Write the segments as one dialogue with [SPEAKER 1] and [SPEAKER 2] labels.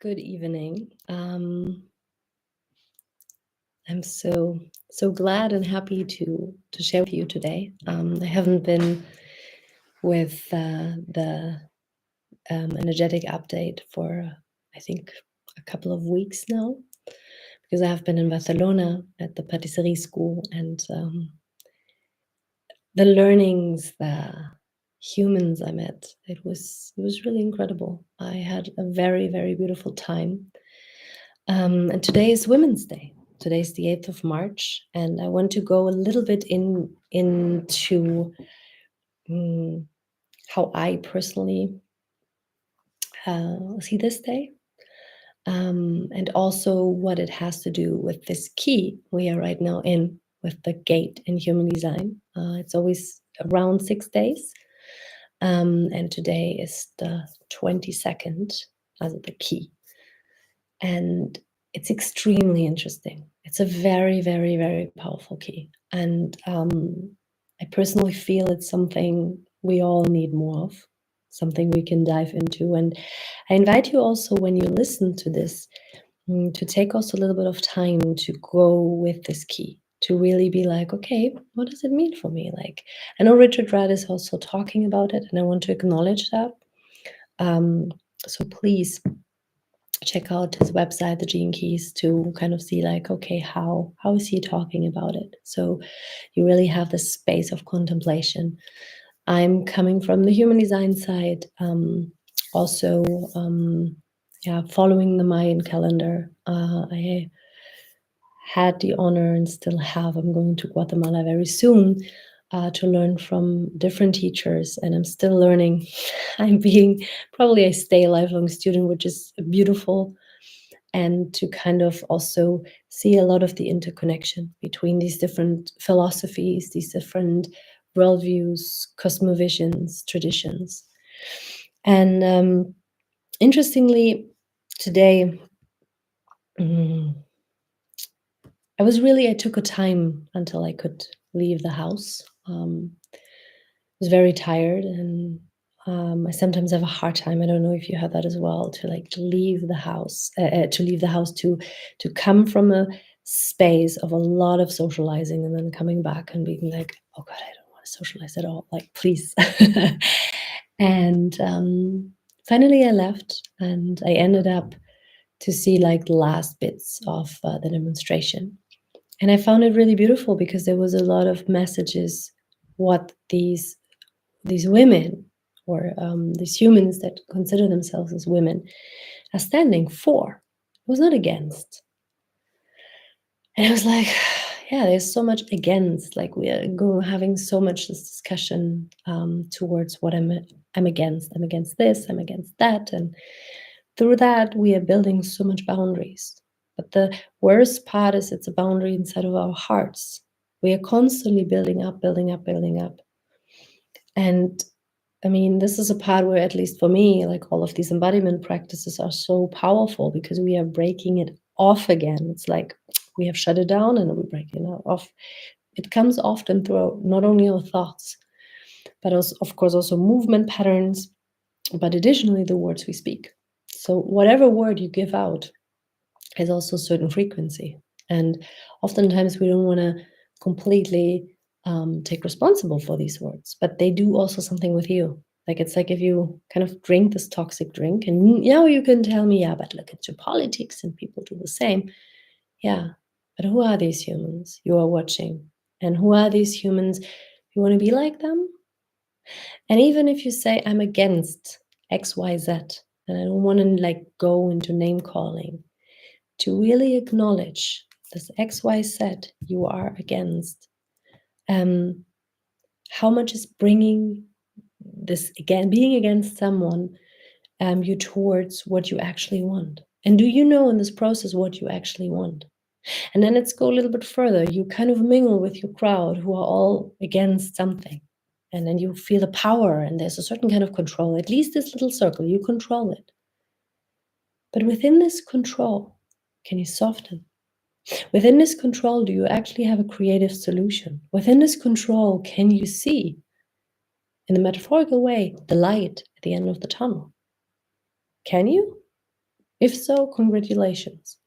[SPEAKER 1] Good evening. I'm so glad and happy to share with you today. I haven't been with the energetic update for I think a couple of weeks now because I have been in Barcelona at the patisserie school, and the learnings, the humans I met, it was really incredible. I had a very beautiful time. And today is Women's Day. Today is the 8th of March, and I want to go a little bit into how I personally see this day, and also what it has to do with this key we are right now in with the gate in human design. It's always around 6 days, and today is the 22nd as the key. And it's extremely interesting. It's a very powerful key. And I personally feel it's something we all need more of, something we can dive into. And I invite you also, when you listen to this, to take also a little bit of time to go with this key, to really be like, okay, what does it mean for me? Like, I know Richard Rudd is also talking about it, and I want to acknowledge that. So please check out his website, the Gene Keys, to kind of see like, okay, how is he talking about it? So you really have this space of contemplation. I'm coming from the human design side, also following the Mayan calendar. I had the honor and still have, I'm going to Guatemala very soon, to learn from different teachers, and I'm still learning. Probably I stay a lifelong student, which is beautiful, and to kind of also see a lot of the interconnection between these different philosophies, these different worldviews, cosmovisions, traditions. And interestingly, today, I took a time until I could leave the house. I was very tired, and I sometimes have a hard time. I don't know if you have that as well, to like leave the house, to come from a space of a lot of socializing and then coming back and being like, oh God, I don't want to socialize at all. Like, please. And finally I left, and I ended up to see like the last bits of the demonstration. And I found it really beautiful because there was a lot of messages what these women, or these humans that consider themselves as women, are standing for. It was not against. And I was like, yeah, there's so much against. Like, we are having so much this discussion towards what I'm against. I'm against this, I'm against that. And through that, we are building so much boundaries. But the worst part is it's a boundary inside of our hearts. We are constantly building up. And I mean, this is a part where, at least for me, like, all of these embodiment practices are so powerful because we are breaking it off again. It's like we have shut it down and we're breaking it off. It comes often through not only our thoughts, but also, of course, also movement patterns, but additionally the words we speak. So whatever word you give out has also a certain frequency. And oftentimes we don't want to completely take responsible for these words, but they do also something with you. Like, it's like if you kind of drink this toxic drink, and now you can tell me, yeah, but look into politics and people do the same. Yeah, but who are these humans you are watching? And who are these humans you want to be like them? And even if you say, I'm against XYZ, and I don't want to like go into name calling, to really acknowledge this XYZ you are against, how much is bringing this, again, being against someone, you towards what you actually want? And do you know in this process what you actually want? And then let's go a little bit further. You kind of mingle with your crowd who are all against something. And then you feel the power, and there's a certain kind of control. At least this little circle, you control it. But within this control, can you soften? Within this control, do you actually have a creative solution? Within this control, can you see, in the metaphorical way, the light at the end of the tunnel? Can you? If so, congratulations.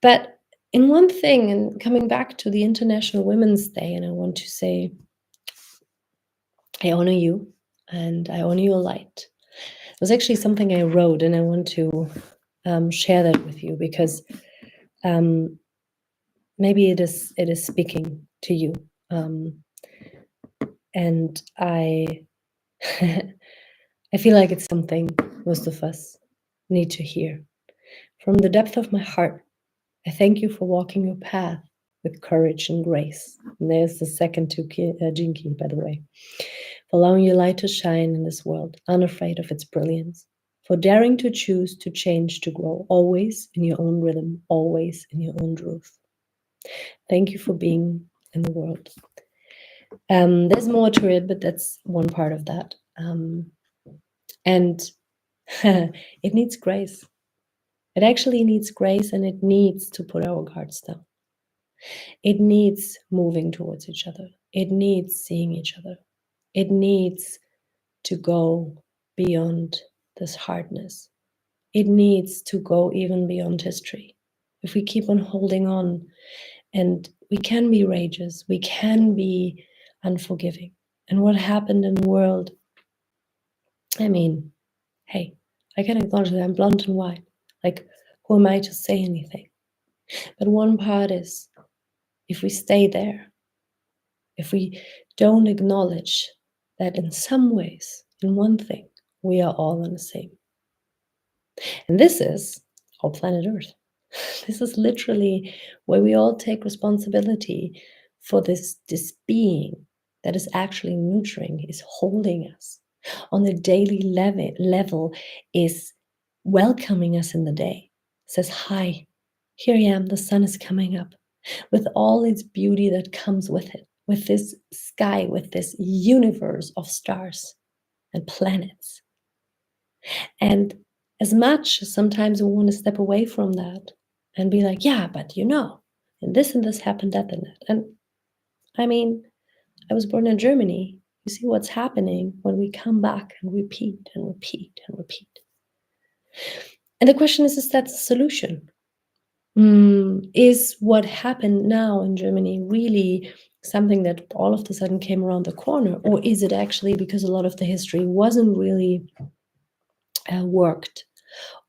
[SPEAKER 1] But in one thing, and coming back to the International Women's Day, and I want to say, I honor you and I honor your light. It was actually something I wrote, and I want to share that with you because um, maybe it is speaking to you, and I I feel like it's something most of us need to hear. From the depth of my heart, I thank you for walking your path with courage and grace. And there's the second to Gene Key, by the way. For allowing your light to shine in this world, unafraid of its brilliance. For daring to choose, to change, to grow, always in your own rhythm, always in your own truth. Thank you for being in the world. There's more to it, but that's one part of that. And it needs grace. It actually needs grace, and it needs to put our guards down. It needs moving towards each other. It needs seeing each other. It needs to go beyond this hardness. It needs to go even beyond history. If we keep on holding on, and we can be rageous, we can be unforgiving. And what happened in the world, I mean, hey, I can acknowledge that I'm blunt and white. Like, who am I to say anything? But one part is, if we stay there, if we don't acknowledge that in some ways, in one thing, we are all in the same. And this is our planet Earth. This is literally where we all take responsibility for this being that is actually nurturing, is holding us on a daily level, is welcoming us in the day, says, hi, here I am, the sun is coming up, with all its beauty that comes with it, with this sky, with this universe of stars and planets. And as much as sometimes we want to step away from that and be like, yeah, but and this happened, that and that. And I mean, I was born in Germany. You see what's happening when we come back and repeat and repeat and repeat. And the question is that the solution? Is what happened now in Germany really something that all of a sudden came around the corner? Or is it actually because a lot of the history wasn't really worked?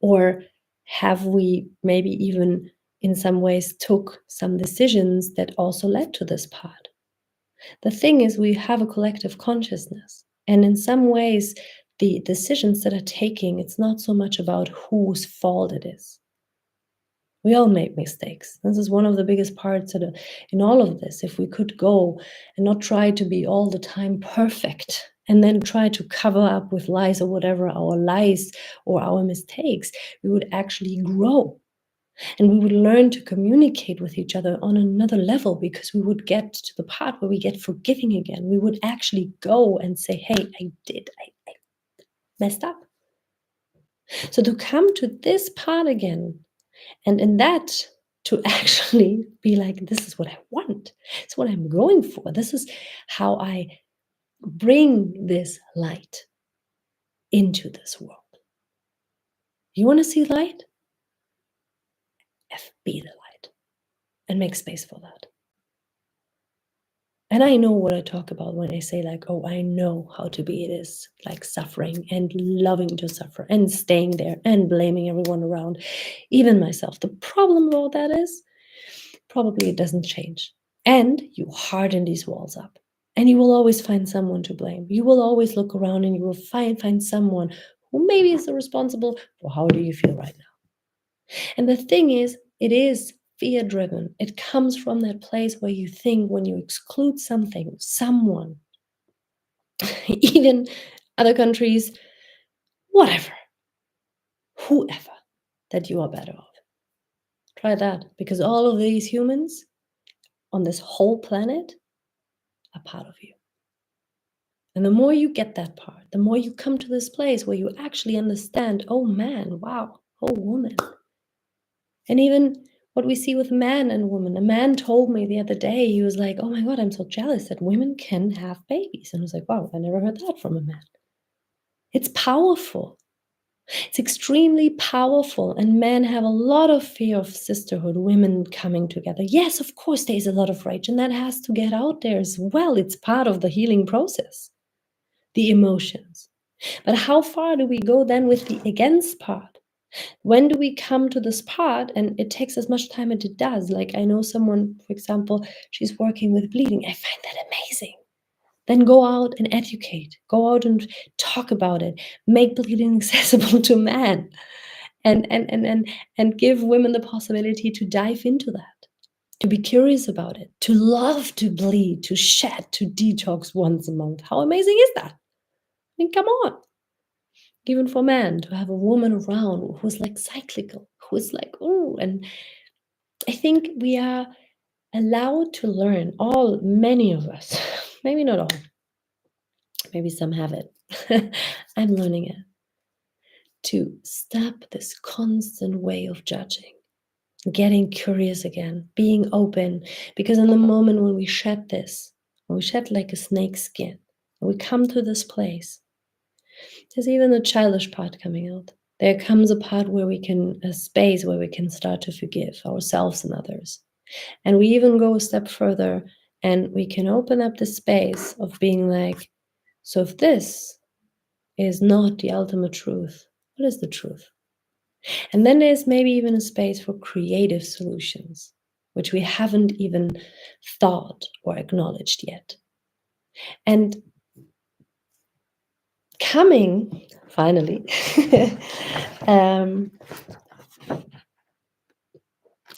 [SPEAKER 1] Or have we maybe even in some ways took some decisions that also led to this part? The thing is, we have a collective consciousness. And in some ways, the decisions that are taking, it's not so much about whose fault it is. We all make mistakes. This is one of the biggest parts in all of this. If we could go and not try to be all the time perfect and then try to cover up with lies or whatever our lies or our mistakes, we would actually grow. And we would learn to communicate with each other on another level, because we would get to the part where we get forgiving again. We would actually go and say, hey, I messed up. So to come to this part again, and in that, to actually be like, this is what I want. It's what I'm going for. This is how I bring this light into this world. You want to see light? Be the light and make space for that. And I know what I talk about when I say like, oh, I know how to be. It is like suffering and loving to suffer and staying there and blaming everyone around, even myself. The problem about that is probably it doesn't change. And you harden these walls up. And you will always find someone to blame. You will always look around and you will find someone who maybe is responsible for how do you feel right now. And the thing is, it is fear driven. It comes from that place where you think when you exclude something, someone, even other countries, whatever, whoever, that you are better off. Try that, because all of these humans on this whole planet are part of you. And the more you get that part, the more you come to this place where you actually understand, oh man, wow, oh woman. And even what we see with man and woman. A man told me the other day, he was like, oh my God, I'm so jealous that women can have babies. And I was like, wow, I never heard that from a man. It's powerful. It's extremely powerful, and men have a lot of fear of sisterhood, women coming together. Yes, of course, there is a lot of rage, and that has to get out there as well. It's part of the healing process, the emotions. But how far do we go then with the against part? When do we come to this part? And it takes as much time as it does. Like, I know someone, for example, she's working with bleeding. I find that amazing. Then go out and educate, go out and talk about it, make bleeding accessible to men, and give women the possibility to dive into that, to be curious about it, to love to bleed, to shed, to detox once a month. How amazing is that? I mean, come on. Even for men, to have a woman around who's like cyclical, who's like, oh, and I think we are allowed to learn, many of us, maybe not all, maybe some have it. I'm learning it, to stop this constant way of judging, getting curious again, being open. Because in the moment when we shed this, when we shed like a snake skin, and we come to this place, there's even a childish part coming out. There comes a part where a space where we can start to forgive ourselves and others. And we even go a step further, and we can open up the space of being like, so if this is not the ultimate truth, what is the truth? And then there's maybe even a space for creative solutions, which we haven't even thought or acknowledged yet. And coming finally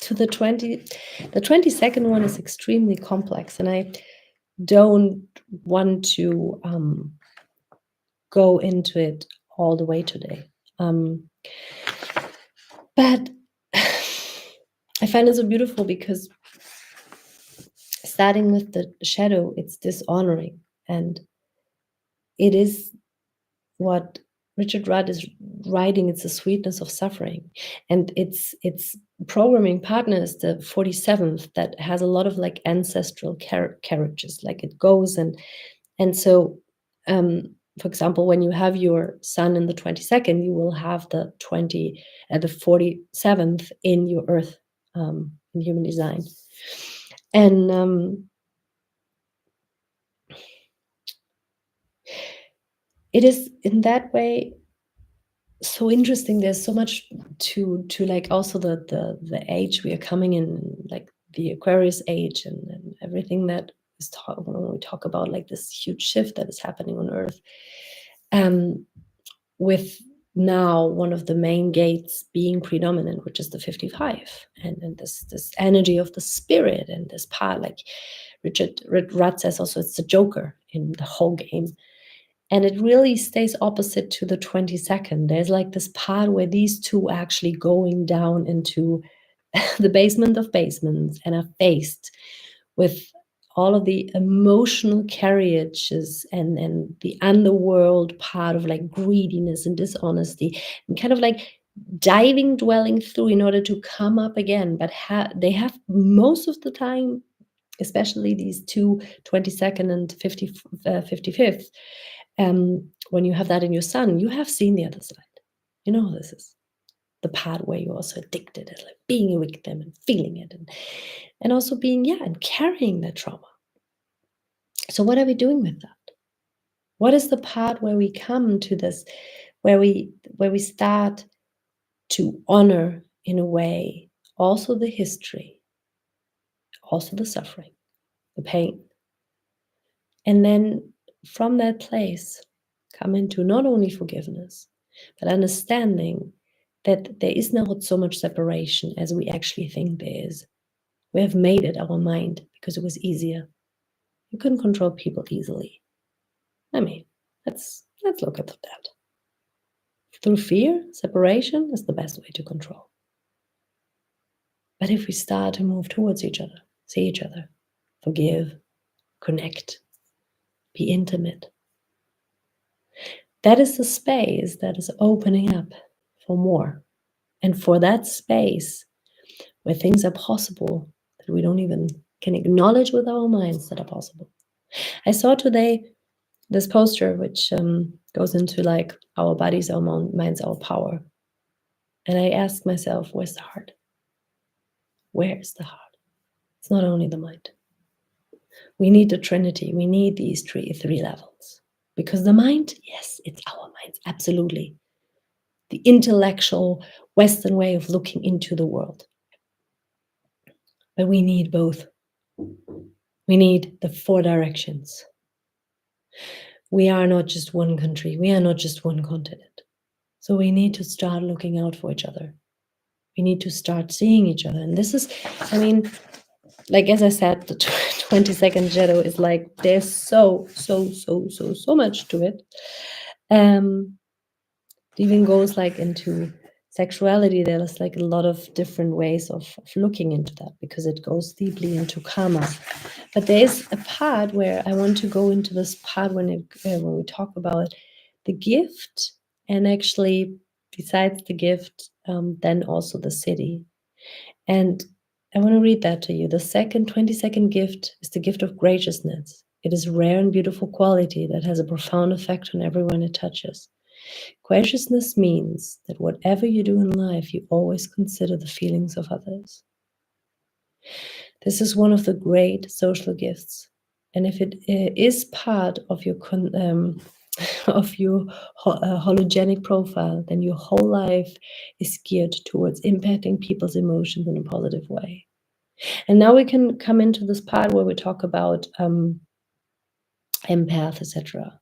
[SPEAKER 1] to the 22nd one is extremely complex, and I don't want to go into it all the way today. But I find it so beautiful because starting with the shadow, it's dishonoring, and it is what Richard Rudd is writing. It's the sweetness of suffering, and it's programming partner is the 47th, that has a lot of like ancestral carriages, like it goes and so for example, when you have your sun in the 22nd, you will have the 47th in your earth, in human design. And it is in that way so interesting. There's so much to like also the age we are coming in, like the Aquarius age, and everything that is when we talk about like this huge shift that is happening on earth, with now one of the main gates being predominant, which is the 55, and this energy of the spirit, and this part, like Richard Rudd says also, it's the joker in the whole game. And it really stays opposite to the 22nd. There's like this part where these two are actually going down into the basement of basements and are faced with all of the emotional carriages and the underworld part of like greediness and dishonesty, and kind of like dwelling through in order to come up again. But they have most of the time, especially these two, 22nd and 55th, when you have that in your sun, you have seen the other side. You know, this is the part where you're also addicted, as like being a victim and feeling it, and also being, and carrying that trauma. So what are we doing with that? What is the part where we come to this, where we start to honor in a way also the history, also the suffering, the pain, and then from that place come into not only forgiveness, but understanding that there is not so much separation as we actually think there is. We have made it our mind because it was easier. You couldn't control people easily. I mean, let's look at that. Through fear, separation is the best way to control. But if we start to move towards each other, see each other, forgive, connect, be intimate, that is the space that is opening up for more. And for that space where things are possible that we don't even can acknowledge with our minds that are possible. I saw today this poster, which goes into like our bodies, our minds, our power. And I ask myself, where's the heart? Where is the heart? It's not only the mind. We need the Trinity. We need these three levels. Because the mind, yes, it's our minds, absolutely. The intellectual Western way of looking into the world. But we need both. We need the 4 directions. We are not just one country. We are not just one continent. So we need to start looking out for each other. We need to start seeing each other. And this is, I mean, like as I said, the 20-second shadow is like, there's so much to it. It even goes like into sexuality. There's like a lot of different ways of looking into that, because it goes deeply into karma. But there's a part where I want to go into this part when we talk about the gift, and actually besides the gift, then also the city. And I want to read that to you. The second 20-second gift is the gift of graciousness. It is rare and beautiful quality that has a profound effect on everyone it touches. Graciousness means that whatever you do in life, you always consider the feelings of others. This is one of the great social gifts. And if it is part of your hologenic profile, then your whole life is geared towards impacting people's emotions in a positive way. And now we can come into this part where we talk about empath, etc.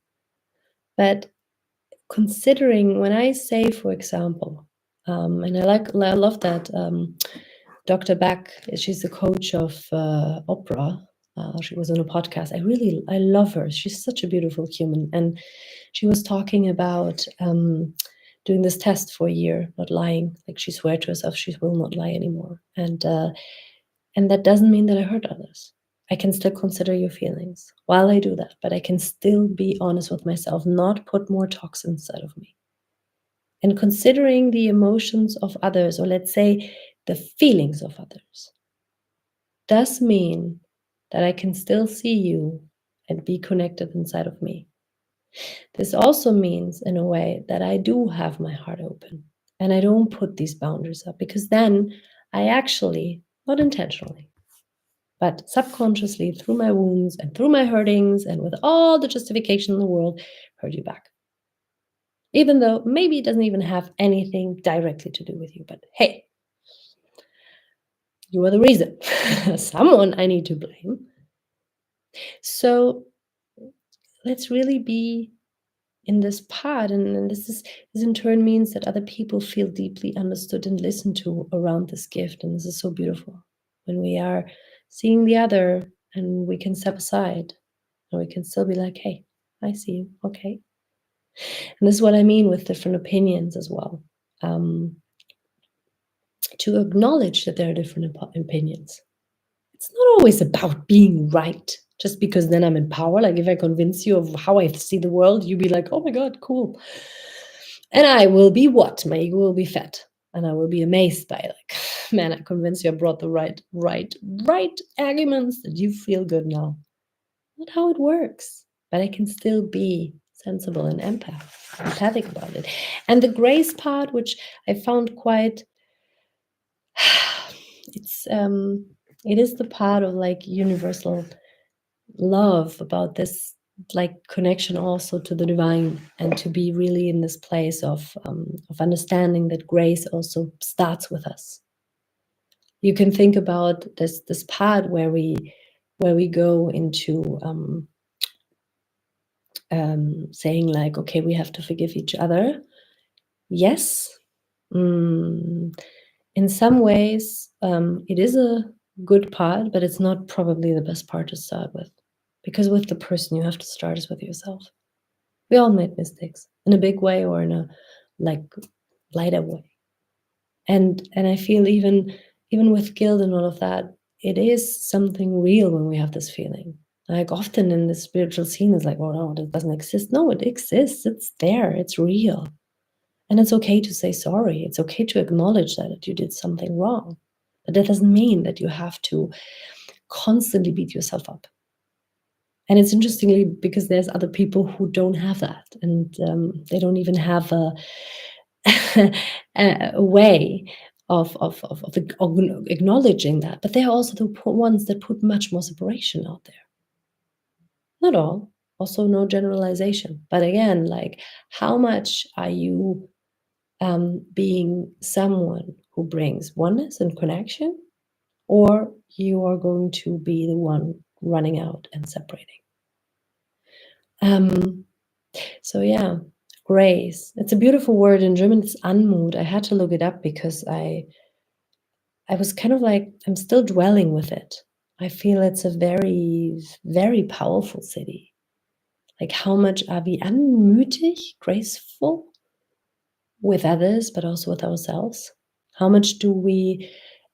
[SPEAKER 1] But considering, when I say, for example, and I love that Dr. Beck, she's the coach of opera. She was on a podcast. I love her. She's such a beautiful human. And she was talking about doing this test for a year, not lying. Like, she swore to herself she will not lie anymore. And that doesn't mean that I hurt others. I can still consider your feelings while I do that, but I can still be honest with myself, not put more toxins inside of me. And considering the emotions of others, or let's say the feelings of others, does mean that I can still see you and be connected inside of me. This also means, in a way, that I do have my heart open and I don't put these boundaries up, because then I actually, not intentionally, but subconsciously, through my wounds and through my hurtings and with all the justification in the world, hurt you back. Even though maybe it doesn't even have anything directly to do with you, but hey, you are the reason. Someone I need to blame. So let's really be in this part, and this in turn means that other people feel deeply understood and listened to around this gift. And this is so beautiful when we are seeing the other and we can step aside and we can still be like, hey, I see you, okay. And this is what I mean with different opinions as well. To acknowledge that there are different opinions. It's not always about being right, just because then I'm in power. Like, if I convince you of how I see the world, you be like, oh my God, cool. And I will be what? My ego will be fat. And I will be amazed by, like, man, I convinced you I brought the right arguments that you feel good now. Not how it works. But I can still be sensible and empathic about it. And the grace part, which I found quite it is the part of like universal love, about this like connection also to the divine, and to be really in this place of understanding that grace also starts with us. You can think about this part where we go into saying like, okay, we have to forgive each other. Yes. In some ways, it is a good part, but it's not probably the best part to start with. Because with the person you have to start is with yourself. We all made mistakes in a big way or in a like lighter way. And I feel even with guilt and all of that, it is something real when we have this feeling. Like, often in the spiritual scene, it's like, oh no, it doesn't exist. No, it exists. It's there. It's real. And it's okay to say sorry. It's okay to acknowledge that you did something wrong. But that doesn't mean that you have to constantly beat yourself up. And it's interestingly because there's other people who don't have that, and they don't even have a a way of acknowledging that. But they are also the ones that put much more separation out there. Not all, also no generalization. But again, like, how much are you being someone who brings oneness and connection, or you are going to be the one running out and separating? So yeah, grace. It's a beautiful word. In German, it's Anmut. I had to look it up because I was kind of like, I'm still dwelling with it. I feel it's a very, very powerful city. Like, how much are we anmutig, graceful with others, but also with ourselves? How much do we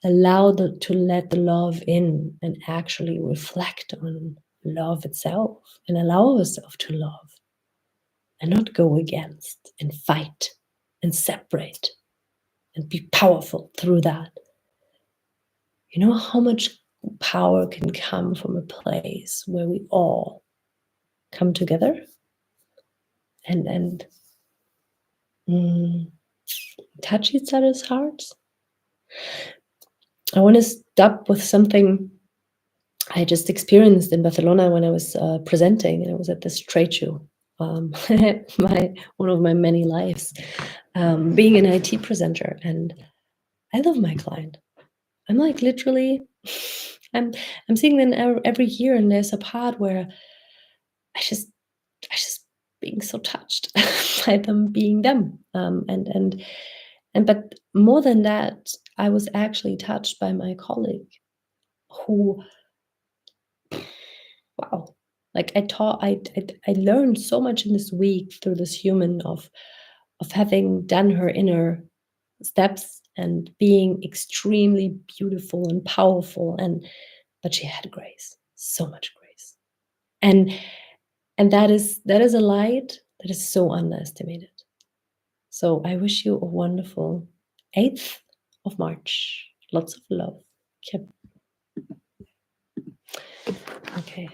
[SPEAKER 1] allow to let the love in and actually reflect on love itself and allow ourselves to love and not go against and fight and separate and be powerful through that? You know how much power can come from a place where we all come together and touch each other's hearts? I want to stop with something I just experienced in Barcelona when I was presenting, and I was at this trade show. One of my many lives, being an IT presenter, and I love my client. I'm like literally, I'm seeing them every year, and there's a part where I just being so touched by them being them, and but more than that, I was actually touched by my colleague who, wow, like I learned so much in this week through this human of having done her inner steps and being extremely beautiful and powerful, and but she had grace, so much grace. And that is a light that is so underestimated. So I wish you a wonderful 8th of March. Lots of love. Yep. Okay.